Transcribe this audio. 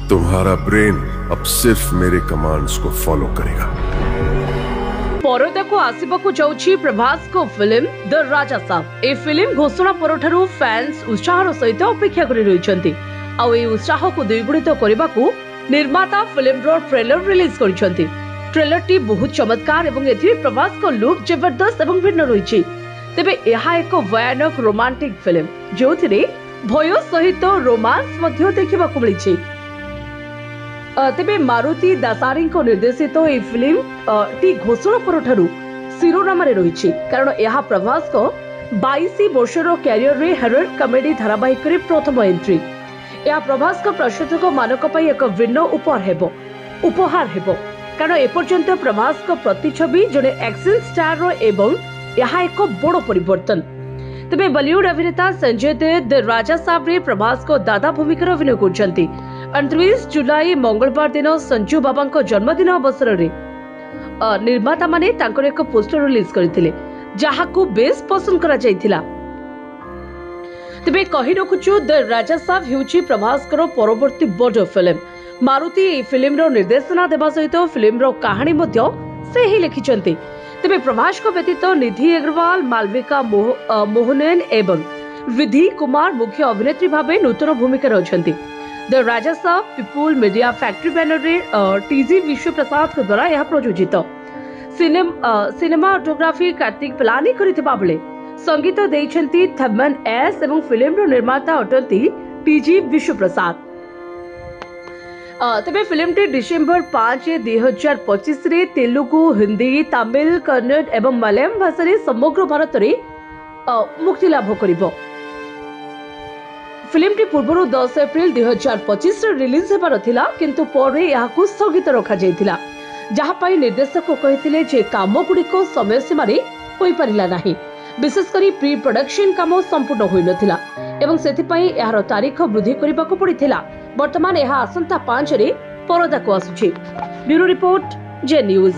तुम्हारा ब्रेन अब सिर्फ मेरे कमांड्स को फॉलो करेगा। परदा को आसिबाकू जाउछि प्रभास को फिल्म द राजा साहब। ए फिल्म घोषणा परठारु फैंस उत्साहर सहित अपेक्षा करि रहिछन्ति। आ ए उत्साह को द्विगुणित करबाकू निर्माता फिल्म रो ट्रेलर रिलीज करिछन्ति। ट्रेलर टी बहुत चमत्कार एवं एथि प्रभास को लुक जबरदस्त एवं भिन्न रहिछि। तेबे एहा एक भयानक रोमांटिक फिल्म जोथिरे भय सहित रोमांस मध्य देखिबाकू मिलिछि। तेबे मारुति दासारी को निर्देशित ए फिल्म टी घोषणा परठारु शिरोनाम रे रहिछि, कारण एहा प्रभास को 22 वर्षर कैरियर रे हॉरर कॉमेडी धारावाहिक रे प्रथम एंट्री। यह प्रभास को प्रशंसक मानक पई एक भिन्न उपहार हेबो, कारण एपर्यंत प्रभास को प्रतिछवि जने एक्शन स्टार रो एवं यह एक बड़ परिवर्तन। तेबे बॉलीवुड अभिनेता संजय दत्त द राजा साहब रे प्रभास को दादा भूमिका अभिनय करछन्ति। 29 जुलाई मंगलवार दिन संजू बाबा को जन्मदिन अवसर रे निर्माता माने तांकर एक पोस्टर रिलीज करथिले, जाहाकू बेस पसंद करा जायथिला। तेबे कहि रखुछु द राजा साहब हेउछि प्रभास कर परवर्ती बड़ फिल्म। मारुति ए फिल्म रो निर्देशना देबा सहित फिल्म रो कहानी मध्य से ही लिखिछन्ति। तेबे प्रभास को व्यतीत निधि अग्रवाल, मालविका मोहनन एवं विधि कुमार मुख्य अभिनेत्री भावे नूतन भूमिका रहिछन्ति। द राजा साहब पीपुल मीडिया फैक्ट्री बैनर रे टीजी विश्व प्रसाद के द्वारा यह प्रयोजित। सिनेमाटोग्राफी कार्तिक प्लानी करितबा बेले संगीत देइछन्ति थमन एस एवं फिल्म रो निर्माता अटंती टीजी विश्व प्रसाद। तबे फिल्म टी डिसेंबर 5 2025 रे तेलुगु, हिंदी, तमिल, कन्नड़ एवं मलयालम भाषा रे समग्र भारत रे मुक्ति लाभ करिवो। फिल्म टी पूर्व 10 एप्रिल 2025 रे रिलीज हेबार थिला, किंतु परे याकू स्थगित रखा जायथिला, जहा पई निर्देशक कहिथिले जे काम गुडी को समय सीमा रे होई परिला नाही। विशेष करी प्री प्रोडक्शन काम संपूर्ण होई नथिला एवं सेति पई यार तारीख वृद्धि करबाकू पड़िथिला। वर्तमान यह आसंता 5 रे परदा को आसुछि। ब्यूरो रिपोर्ट जे न्यूज।